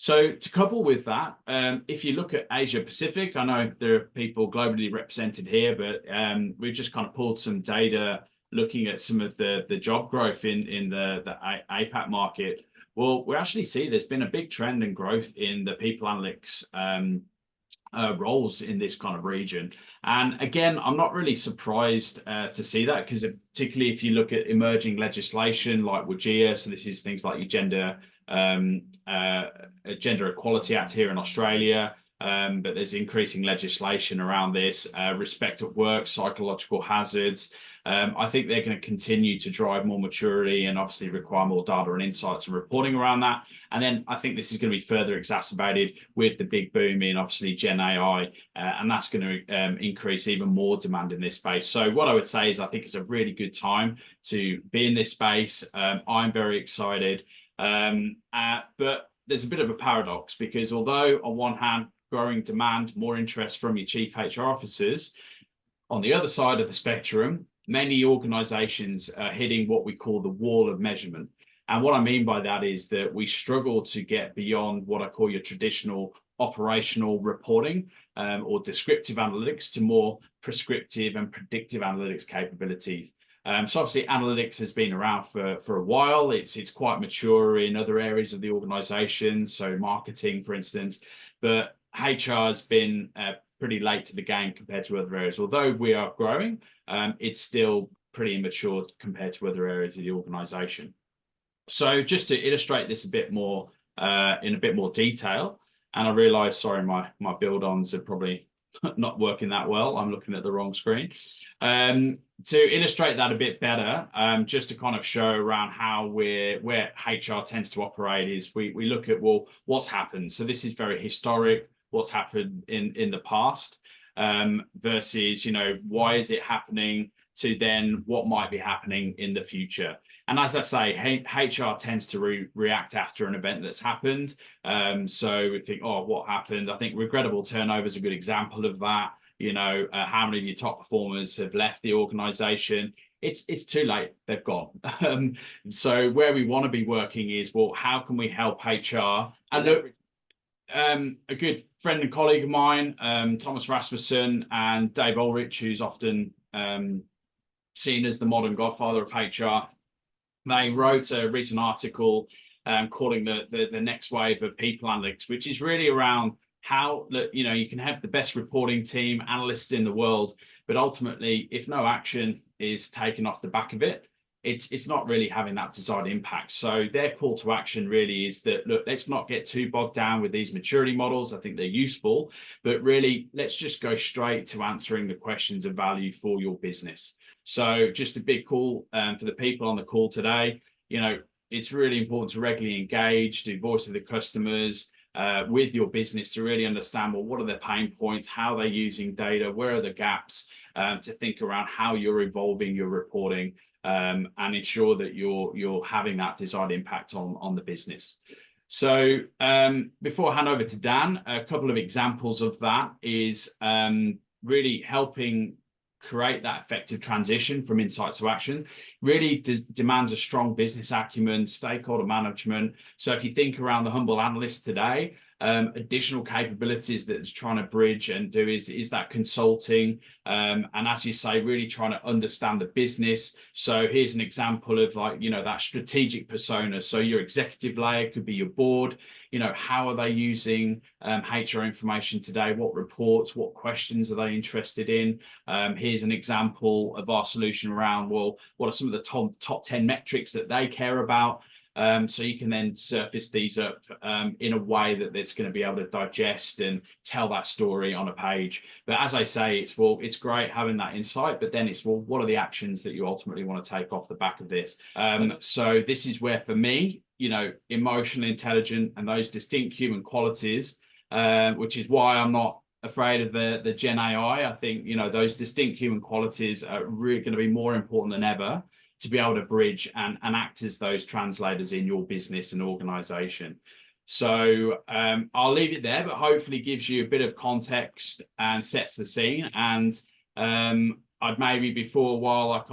So to couple with that, if you look at Asia Pacific, I know there are people globally represented here, but we've just kind of pulled some data looking at some of the job growth in the APAC market. Well, we actually see there's been a big trend and growth in the people analytics roles in this kind of region. And again, I'm not really surprised to see that, because particularly if you look at emerging legislation like WGEA, so this is things like your Gender Equality Act here in Australia, but there's increasing legislation around this, respect at work, psychological hazards. I think they're going to continue to drive more maturity and obviously require more data and insights and reporting around that. And then I think this is going to be further exacerbated with the big boom in obviously Gen AI, and that's going to increase even more demand in this space. So what I would say is I think it's a really good time to be in this space. I'm very excited. But there's a bit of a paradox, because although on one hand, growing demand, more interest from your chief HR officers, on the other side of the spectrum, many organizations are hitting what we call the wall of measurement. And what I mean by that is that we struggle to get beyond what I call your traditional operational reporting or descriptive analytics to more prescriptive and predictive analytics capabilities. So obviously analytics has been around for a while. It's quite mature in other areas of the organization, so marketing, for instance, but HR has been pretty late to the game compared to other areas. Although we are growing, it's still pretty immature compared to other areas of the organization. So just to illustrate this a bit more in a bit more detail, and I realize, sorry, my build-ons are probably not working that well. I'm looking at the wrong screen. To illustrate that a bit better, just to kind of show around how where HR tends to operate is we look at, well, what's happened. So this is very historic, what's happened in the past, versus, why is it happening, to then what might be happening in the future. And as I say, HR tends to react after an event that's happened. So we think, oh, what happened? I think regrettable turnover is a good example of that. How many of your top performers have left the organization? It's too late, they've gone. So where we want to be working is, well, how can we help HR? And look, a good friend and colleague of mine, Thomas Rasmussen and Dave Ulrich, who's often seen as the modern godfather of HR, they wrote a recent article calling the next wave of people analytics, which is really around how you can have the best reporting team, analysts in the world, but ultimately, if no action is taken off the back of it, it's not really having that desired impact. So their call to action really is that, look, let's not get too bogged down with these maturity models. I think they're useful, but really let's just go straight to answering the questions of value for your business. So just a big call for the people on the call today. It's really important to regularly engage, do voice of the customers with your business to really understand, well, what are their pain points, how they're using data, where are the gaps, to think around how you're evolving your reporting, and ensure that you're having that desired impact on the business. So before I hand over to Dan, a couple of examples of that is really helping create that effective transition from insights to action. Really demands a strong business acumen, stakeholder management. So if you think around the humble analyst today, additional capabilities that it's trying to bridge and do is that consulting, and as you say, really trying to understand the business. So here's an example of that strategic persona. So your executive layer could be your board. How are they using HR information today? What reports, what questions are they interested in? Here's an example of our solution around, well, what are some of the top 10 metrics that they care about? So you can then surface these up in a way that it's going to be able to digest and tell that story on a page. But as I say, it's great having that insight, but then what are the actions that you ultimately want to take off the back of this? So this is where, for me, emotional intelligence and those distinct human qualities, which is why I'm not afraid of the Gen AI. I think, those distinct human qualities are really going to be more important than ever to be able to bridge and act as those translators in your business and organization. So I'll leave it there, but hopefully gives you a bit of context and sets the scene. And I'd maybe, before a while,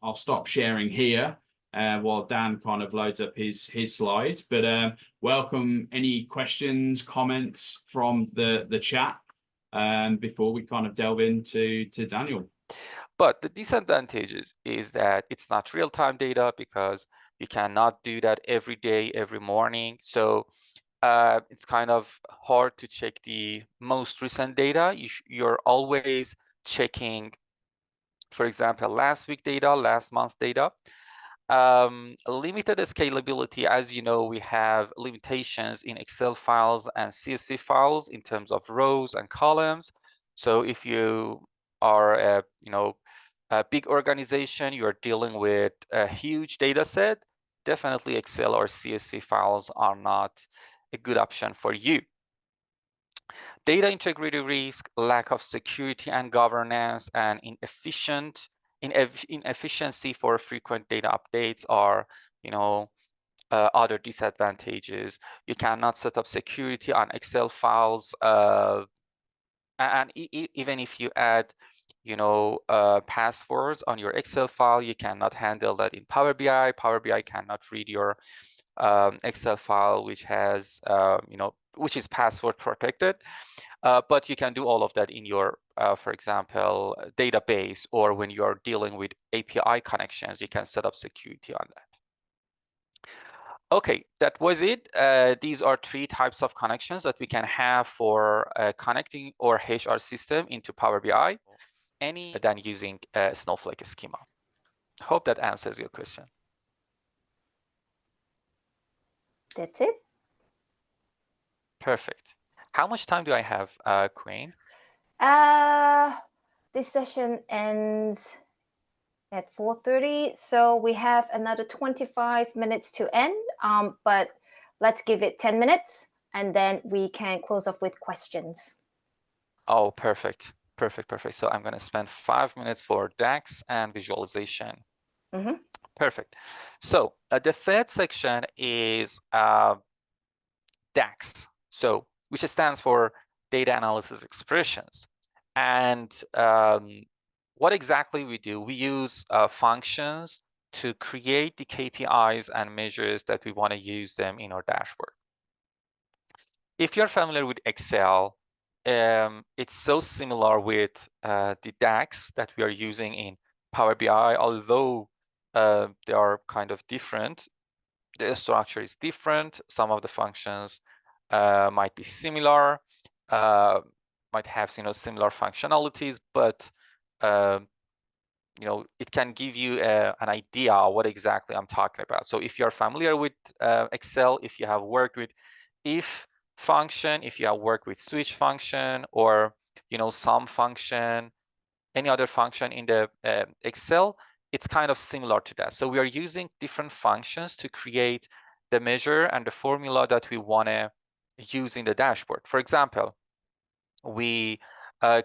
I'll stop sharing here. while Dan kind of loads up his slides. But welcome any questions, comments from the chat before we kind of delve into Daniel. But the disadvantage is that it's not real-time data because you cannot do that every day, every morning. So it's kind of hard to check the most recent data. You're always checking, for example, last week data, last month data. Limited scalability, as you know, we have limitations in Excel files and CSV files in terms of rows and columns. So if you are a big organization, you're dealing with a huge data set, definitely Excel or CSV files are not a good option for you. Data integrity risk, lack of security and governance, and inefficiency for frequent data updates are, other disadvantages. You cannot set up security on Excel files, and even if you add, passwords on your Excel file, you cannot handle that in Power BI. Power BI cannot read your Excel file, which has, which is password protected. But you can do all of that in your, for example, database, or when you're dealing with API connections, you can set up security on that. Okay, that was it. These are 3 types of connections that we can have for connecting our HR system into Power BI, any than using Snowflake schema. Hope that answers your question. That's it. Perfect. How much time do I have, Queen? This session ends at 4:30, so we have another 25 minutes to end, but let's give it 10 minutes and then we can close off with questions. Oh, perfect. Perfect. So I'm going to spend 5 minutes for DAX and visualization. Mm-hmm. Perfect. So the third section is DAX, so which stands for data analysis expressions. And what exactly we do, we use functions to create the KPIs and measures that we want to use them in our dashboard. If you're familiar with Excel, it's so similar with the DAX that we are using in Power BI, although they are kind of different. The structure is different. Some of the functions might be similar, might have similar functionalities, but it can give you an idea what exactly I'm talking about. So if you're familiar with Excel, if you have worked with if function, if you have worked with switch function, or sum function, any other function in the Excel, it's kind of similar to that. So we are using different functions to create the measure and the formula that we want to use in the dashboard. For example, we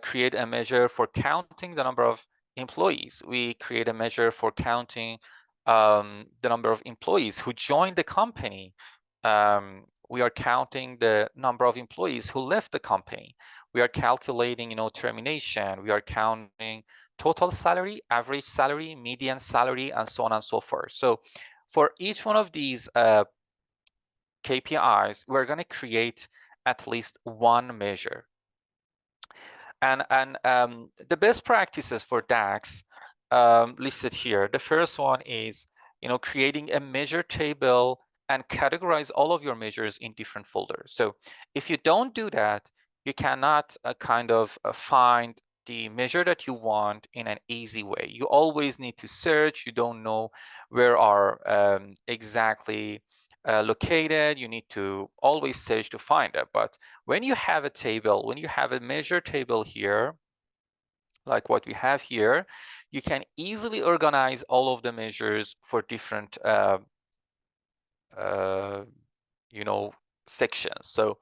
create a measure for counting the number of employees. We create a measure for counting the number of employees who joined the company. We are counting the number of employees who left the company. We are calculating, termination. We are counting total salary, average salary, median salary, and so on and so forth. So for each one of these KPIs, we're going to create at least one measure. And the best practices for DAX listed here. The first one is, creating a measure table and categorize all of your measures in different folders. So if you don't do that, you cannot find the measure that you want in an easy way. You always need to search. You don't know where are exactly located. You need to always search to find it. But when you have a table, when you have a measure table here, like what we have here, you can easily organize all of the measures for different sections. So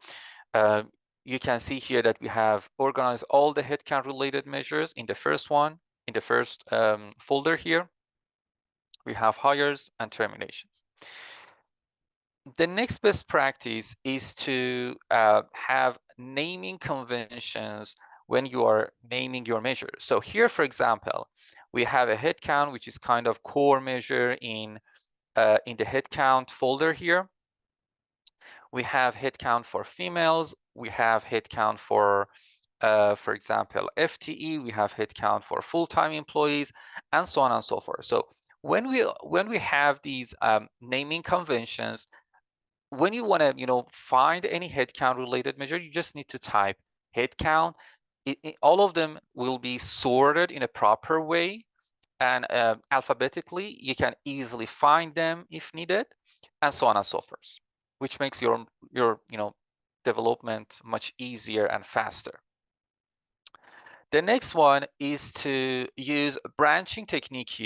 you can see here that we have organized all the headcount related measures in the first one, in the first folder here. We have hires and terminations. The next best practice is to have naming conventions when you are naming your measures. So here, for example, we have a headcount, which is kind of core measure in in the headcount folder here, we have headcount for females, we have headcount for example, FTE, we have headcount for full-time employees, and so on and so forth. So when we have these naming conventions, when you want to find any headcount related measure, you just need to type headcount. All of them will be sorted in a proper way, and alphabetically you can easily find them if needed, and so on and so forth, which makes your development much easier and faster. The next one is to use branching technique,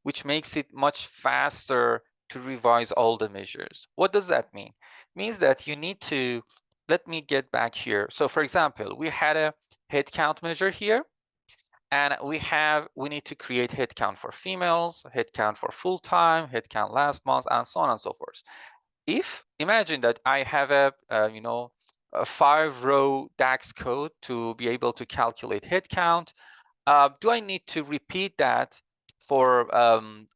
which makes it much faster to revise all the measures. What does that mean? It means that you need to, let me get back here. So for example, we had a headcount measure here, and we need to create headcount for females, headcount for full-time, headcount last month, and so on and so forth. If imagine that I have a 5-row DAX code to be able to calculate headcount, do I need to repeat that for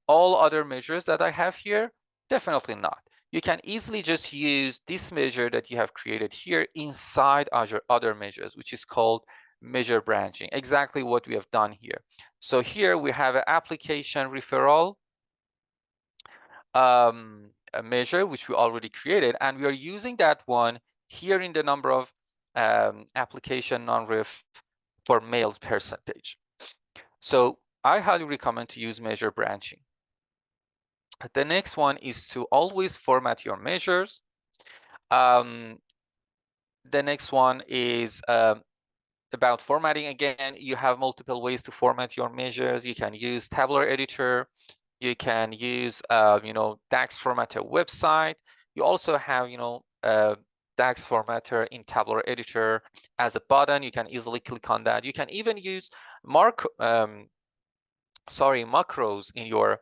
all other measures that I have here? Definitely not. You can easily just use this measure that you have created here inside other measures, which is called measure branching, exactly what we have done here. So here we have an application referral a measure which we already created, and we are using that one here in the number of application non-ref for males percentage. So I highly recommend to use measure branching. The next one is to always format your measures. The next one is about formatting. Again, you have multiple ways to format your measures. You can use tabular editor. You can use DAX formatter website. You also have DAX formatter in tabular editor as a button. You can easily click on that. You can even use macros in your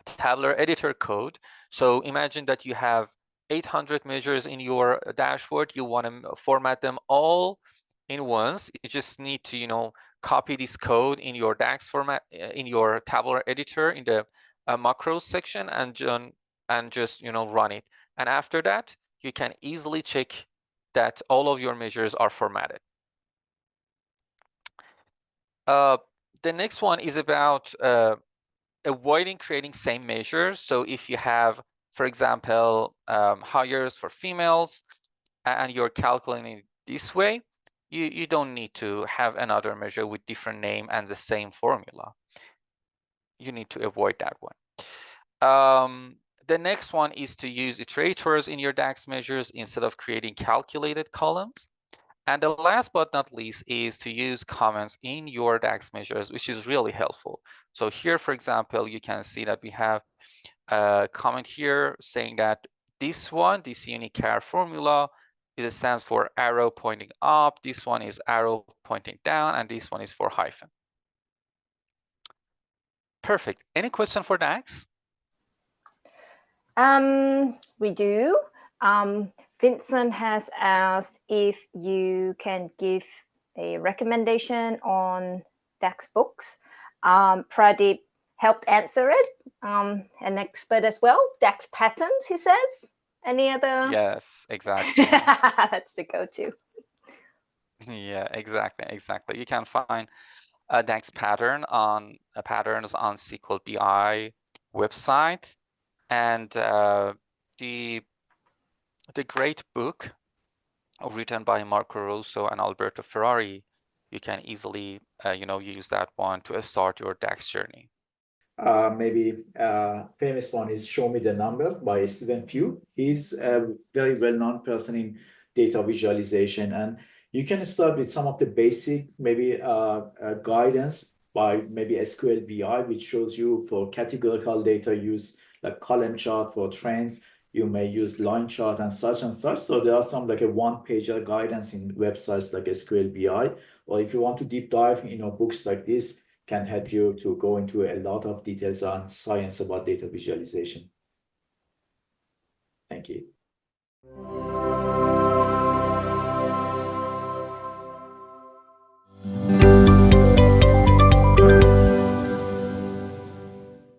tabular editor code. So imagine that you have 800 measures in your dashboard. You want to format them all in once. You just need to copy this code in your DAX format in your tabular editor in the macros section, and just run it. And after that, you can easily check that all of your measures are formatted. The next one is about avoiding creating same measures. So if you have, for example, hires for females, and you're calculating it this way, you don't need to have another measure with different name and the same formula. You need to avoid that one. The next one is to use iterators in your DAX measures instead of creating calculated columns. And the last but not least is to use comments in your DAX measures, which is really helpful. So here, for example, you can see that we have a comment here saying that this unique CAR formula stands for arrow pointing up, this one is arrow pointing down, and this one is for hyphen. Perfect. Any question for DAX? We do. Vincent has asked if you can give a recommendation on DAX books. Pradeep helped answer it, an expert as well. DAX patterns, he says. Any other? Yes, exactly. That's the go-to. Yeah, exactly. You can find a DAX pattern on patterns on SQL BI website, and the great book written by Marco Russo and Alberto Ferrari, you can easily use that one to start your DAX journey. Maybe famous one is Show Me the Numbers by Stephen Pugh. He's a very well-known person in data visualization, and you can start with some of the basic maybe guidance by maybe SQL BI, which shows you for categorical data use like column chart for trend. You may use line chart and such and such. So there are some like a one-pager guidance in websites like SQL BI. Or if you want to deep dive in books like this, can help you to go into a lot of details on science about data visualization. Thank you.